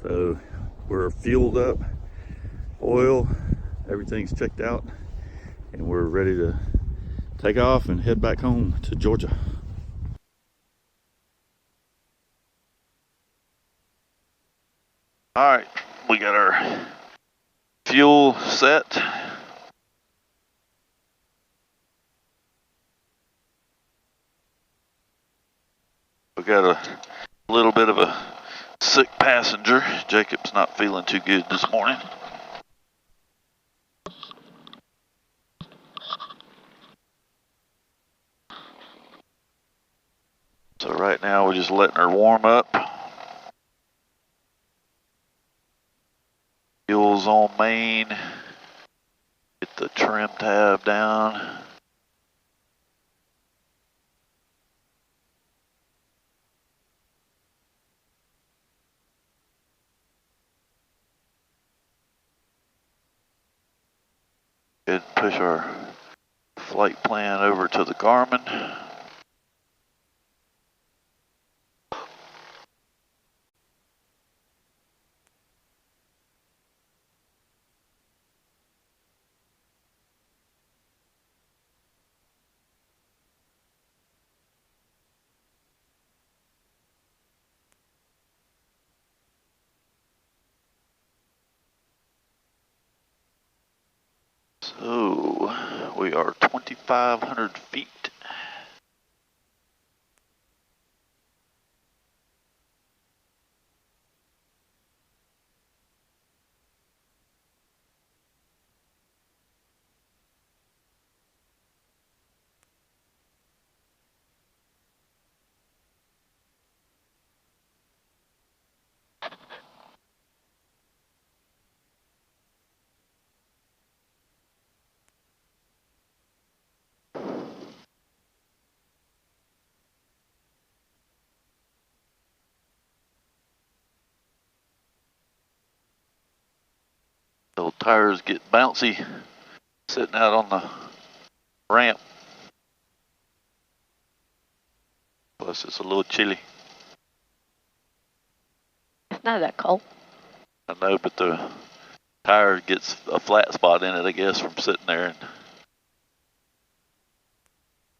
So we're fueled up, oil, everything's checked out, and we're ready to take off and head back home to Georgia. All right, we got our fuel set. We got a little bit of a sick passenger. Jacob's not feeling too good this morning. So right now we're just letting her warm up. Fuel's on main. Get the trim tab down. Go ahead and push our flight plan over to the Garmin. So we are 2,500 feet. The tires get bouncy sitting out on the ramp. Plus it's a little chilly. It's not that cold. I know, but the tire gets a flat spot in it, I guess, from sitting there, and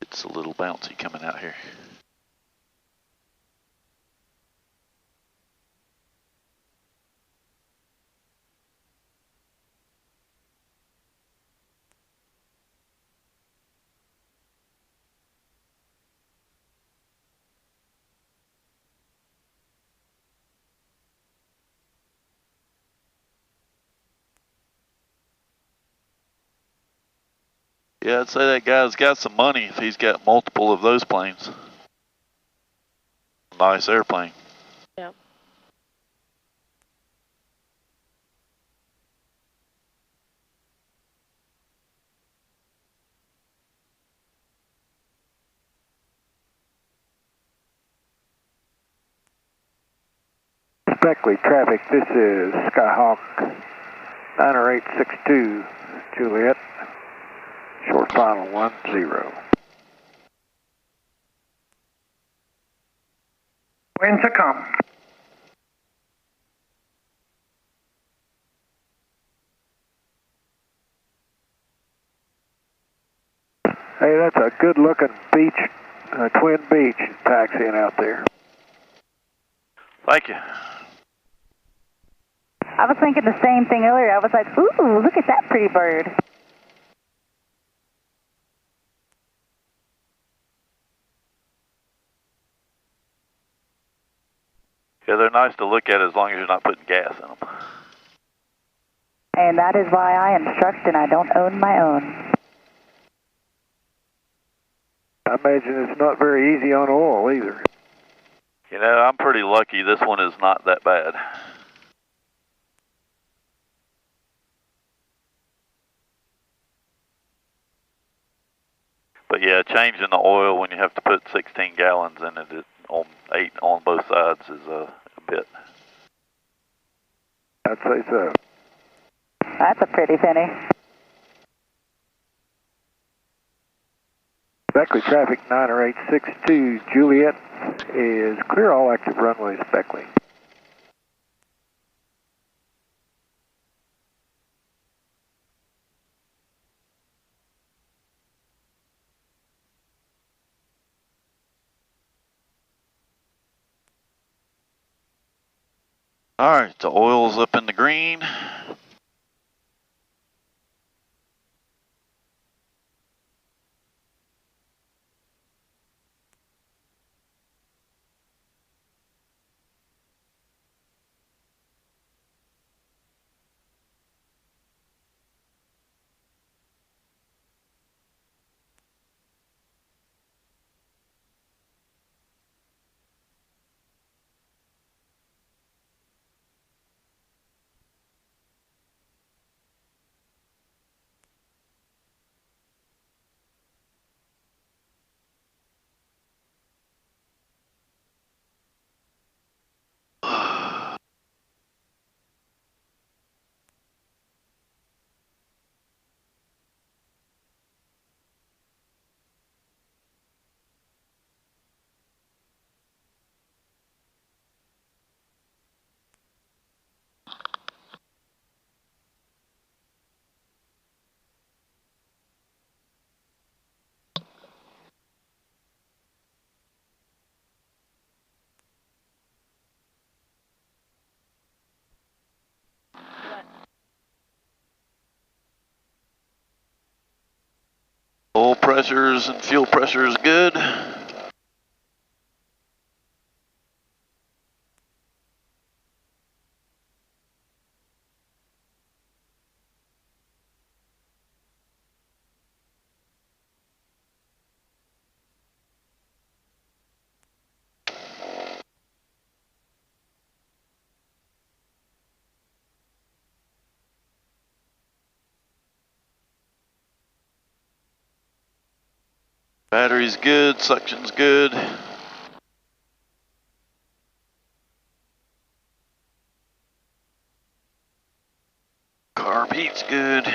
it's a little bouncy coming out here. Yeah, I'd say that guy's got some money if he's got multiple of those planes. Nice airplane. Yeah. Beckley traffic, this is Skyhawk 90862 Juliet, short final 10. Wind to come. Hey, that's a good looking Beech, twin Beech taxiing out there. Thank you. I was thinking the same thing earlier. I was like, ooh, look at that pretty bird. Yeah, they're nice to look at as long as you're not putting gas in them. And that is why I instruct and I don't own my own. I imagine it's not very easy on oil either. You know, I'm pretty lucky. This one is not that bad. But yeah, changing the oil when you have to put 16 gallons in it on 8 on both sides is a bit. I'd say so. That's a pretty penny. Beckley traffic 90862 Juliet is clear all active runways, Beckley. All right, the oil's up in the green. Oil pressures and fuel pressure is good. Battery's good, suction's good. Carb heat's good.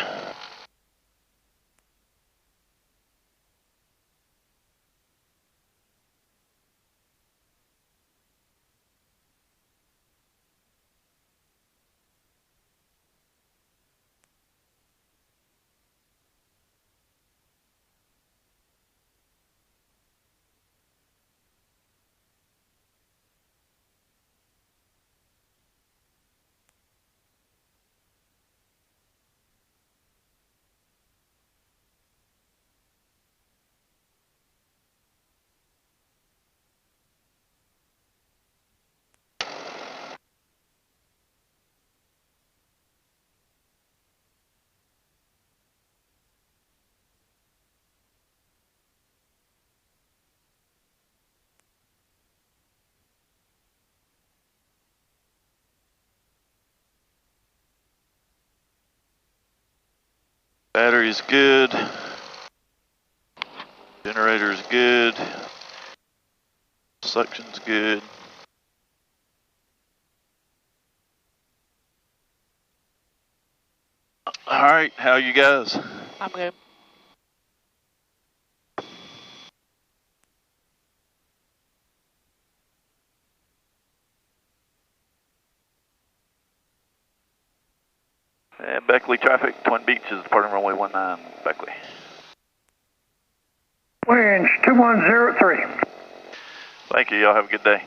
Battery's good. Generator's good. Suction's good. All right, how you guys? I'm good. And Beckley traffic, Twin Beach is departing runway 19, Beckley. Winch 2103. Thank you, y'all have a good day.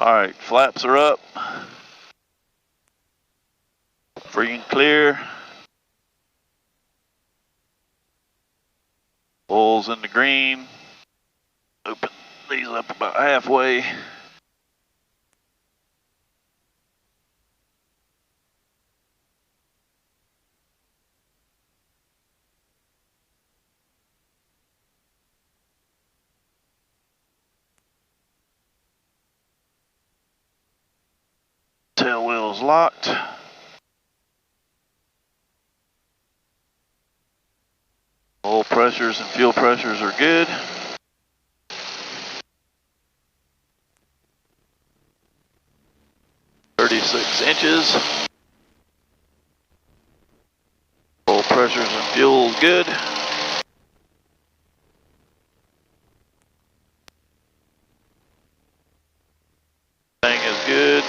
All right, flaps are up. Free and clear. Oil's in the green. Open these up about halfway. Tail wheel's locked. Oil pressures and fuel pressures are good. .36 inches. Oil pressures and fuel is good. Thing is good.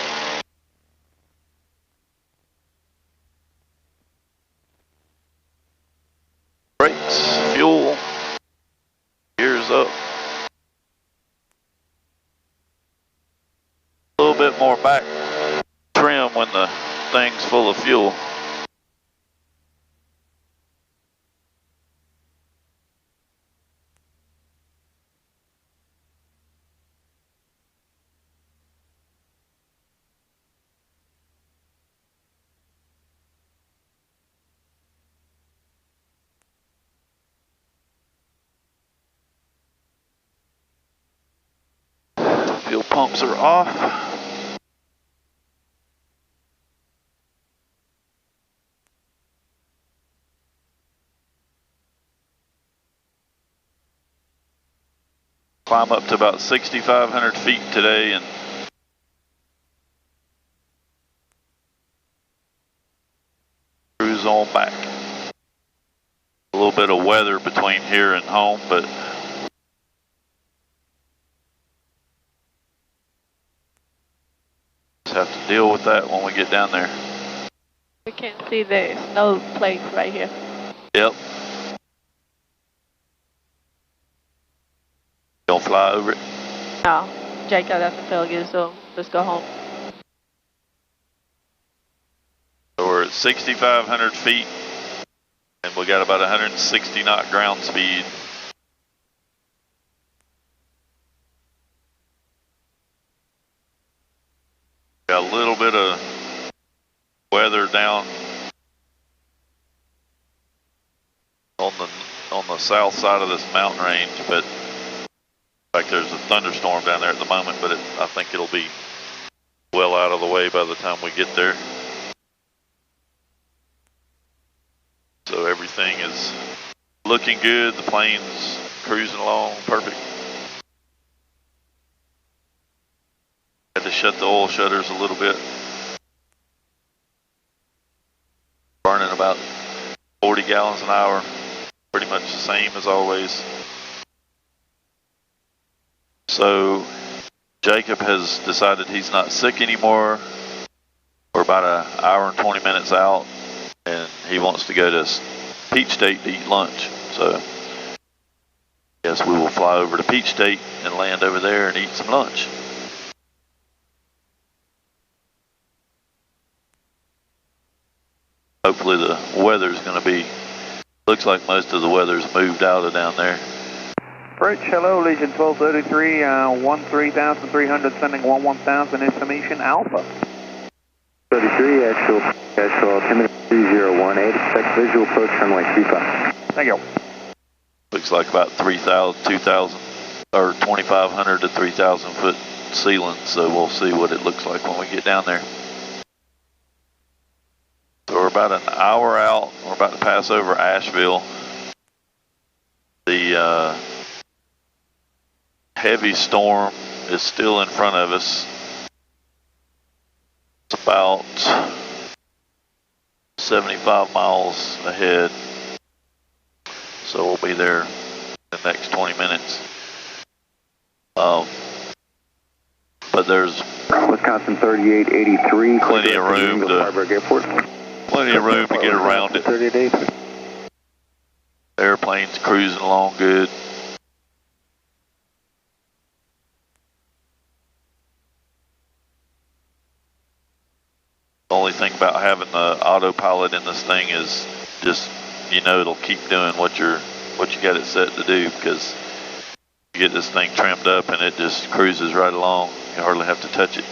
Brakes, fuel, gears up. more back trim when the thing's full of fuel. Fuel pumps are off. Climb up to about 6,500 feet today and cruise on back. A little bit of weather between here and home, but just have to deal with that when we get down there. We can see the snow place right here. Yep. Don't fly over it. No, Jacob doesn't feel good, so let's go home. So we're at 6,500 feet and we got about 160 knot ground speed. Got a little bit of weather down on the south side of this mountain range, but in fact there's a thunderstorm down there at the moment, but I think it'll be well out of the way by the time we get there. So everything is looking good. The plane's cruising along perfect. Had to shut the oil shutters a little bit. Burning about 40 gallons an hour. Pretty much the same as always. So Jacob has decided he's not sick anymore. We're about an hour and 20 minutes out and he wants to go to Beech State to eat lunch. So yes, we will fly over to Beech State and land over there and eat some lunch. Hopefully the weather's going to be, looks like most of the weather's moved out of down there. Bridge, hello, Legion 1233, 13,300, sending 11,000 information, Alpha. 33, actual altimeter 3018, expect visual approach runway 35. Thank you. Looks like about 3,000, 2,000, or 2,500 to 3,000 foot ceiling, so we'll see what it looks like when we get down there. So we're about an hour out. We're about to pass over Asheville. The heavy storm is still in front of us. It's about 75 miles ahead. So we'll be there in the next 20 minutes. But there's Wisconsin 3883. plenty of room to get around it. 3883. Airplane's cruising along good. The only thing about having the autopilot in this thing is just, you know, it'll keep doing what you got it set to do, because you get this thing trimmed up and it just cruises right along. You hardly have to touch it.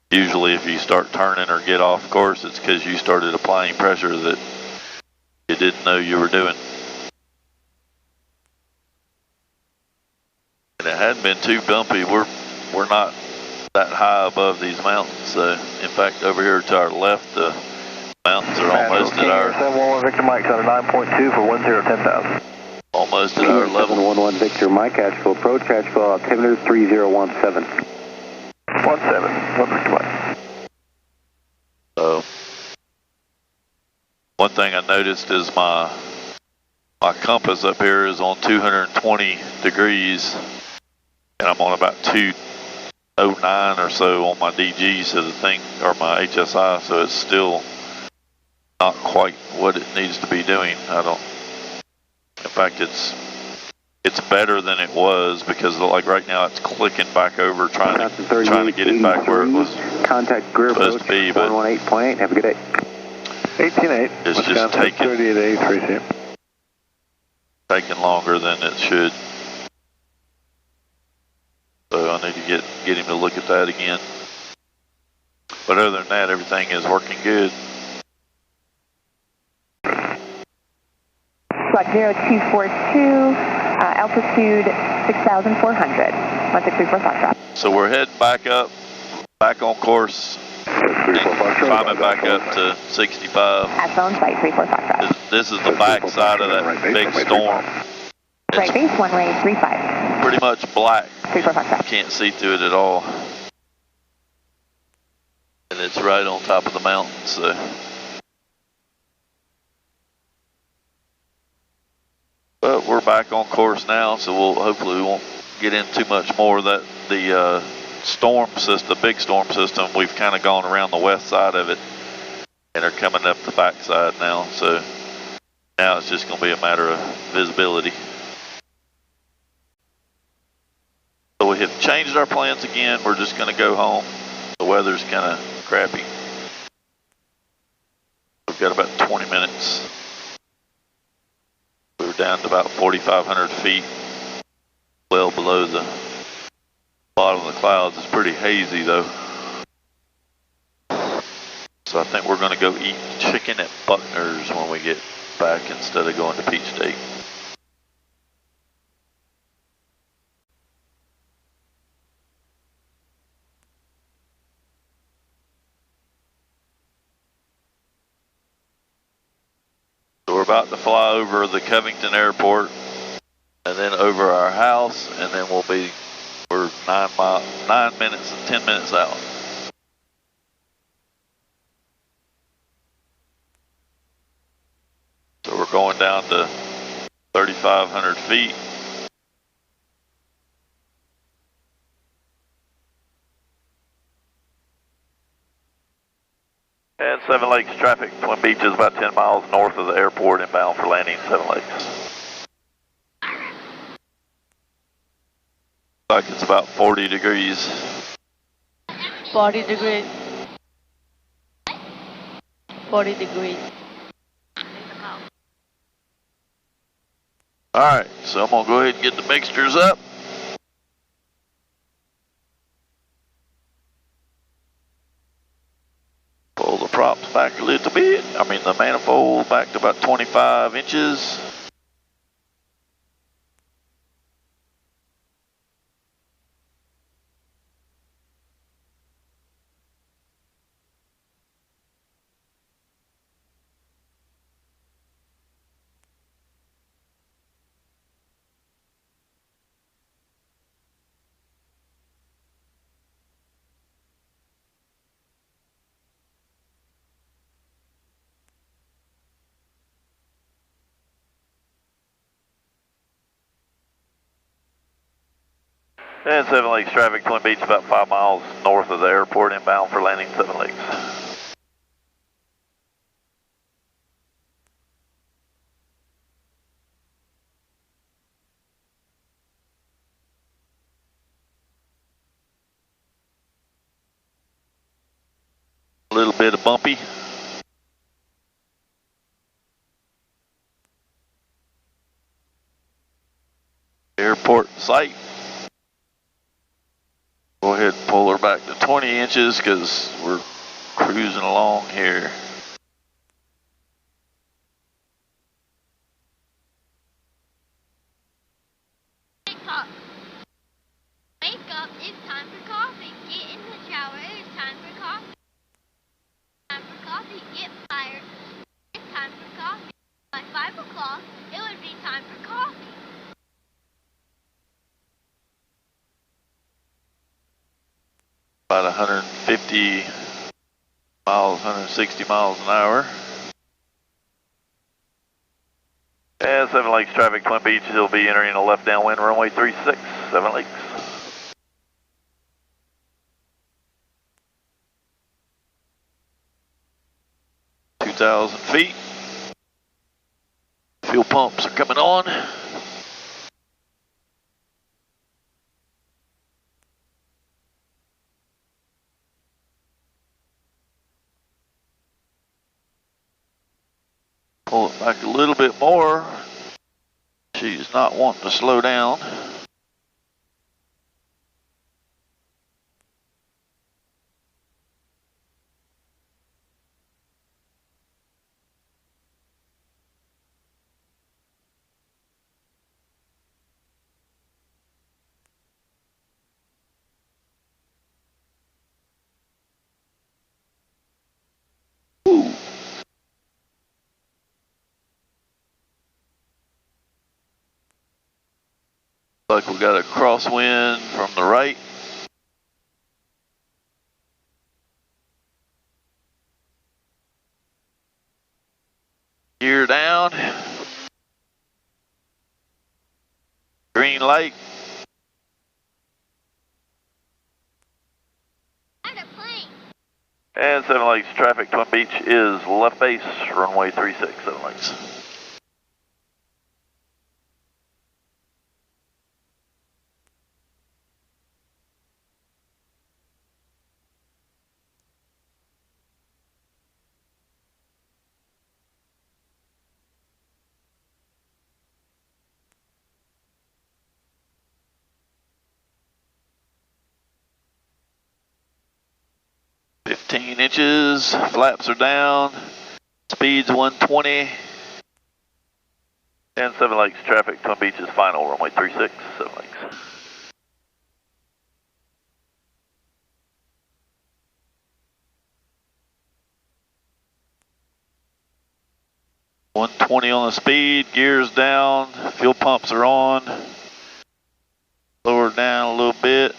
Usually if you start turning or get off course, it's because you started applying pressure that you didn't know you were doing. And it hadn't been too bumpy. We're not that high above these mountains. So in fact, over here to our left, the mountains are almost at our 711 Victor Mike, out of 9.2 for 10,000. Almost at our level. 711 Victor Mike, actual approach, actual altimeter 3017. 17, Victor Mike. So one thing I noticed is my compass up here is on 220 degrees, and I'm on about 209 or so on my DG, so the thing, or my HSI, so it's still not quite what it needs to be doing. In fact, it's it's better than it was because like right now it's clicking back over trying to get it back where it was contact Greer supposed to be, but 118.8. Have a good day. 18.8. It's just taking 3883. taking longer than it should. So I need to get him to look at that again. But other than that, everything is working good. Flight 0242, altitude 6,400. 1634 Foxtrot. So we're heading back up, back on course, and climbing back up to 65. At phone site 34 Foxtrot. This is the back side of that big storm. Right base, one way 35. Pretty much black. 34 Foxtrot. Can't see through it at all. And it's right on top of the mountain, so. But we're back on course now, so hopefully we won't get in too much more. That the storm system, the big storm system, we've kind of gone around the west side of it and are coming up the back side now. So now it's just going to be a matter of visibility. So we have changed our plans again. We're just going to go home. The weather's kind of crappy. We've got about 20 minutes. We were down to about 4,500 feet, well below the bottom of the clouds. It's pretty hazy though. So I think we're going to go eat chicken at Buckner's when we get back instead of going to Beech State. So we're about to fly over the Covington Airport and then over our house, and then we're 9 minutes and 10 minutes out. So we're going down to 3,500 feet. And Seven Lakes traffic, Twin Beach is about 10 miles north of the airport and bound for landing Seven Lakes. Like it's about 40 degrees. 40 degrees. 40 degrees. Alright, so I'm going to go ahead and get the mixtures up. Pull the props back a little bit. I mean the manifold back to about 25 inches. And Seven Lakes traffic, Twin Beach about 5 miles north of the airport, inbound for landing Seven Lakes. A little bit of bumpy. Airport site. Go ahead and pull her back to 20 inches because we're cruising along here. Wake up, it's time for coffee. Get in the shower, it's time for coffee. Time for coffee, get fired. It's time for coffee. By 5 o'clock, it would be time for coffee. About 150 miles, 160 miles an hour. And Seven Lakes traffic, Twin Beach, he'll be entering a left downwind runway 36, Seven Lakes. .2,000 feet. Fuel pumps are coming on. Pull it back a little bit more. She's not wanting to slow down. Like we got a crosswind from the right. Gear down. Green light. Not a plane. And 7 Lakes traffic, Twin Beach is left base, runway 36, 7 Lakes. Inches, flaps are down, speed's 120, and 7 Lakes traffic, Twin Beach is final, runway 36, 7 Lakes. $120 on the speed, gears down, fuel pumps are on, lower down a little bit.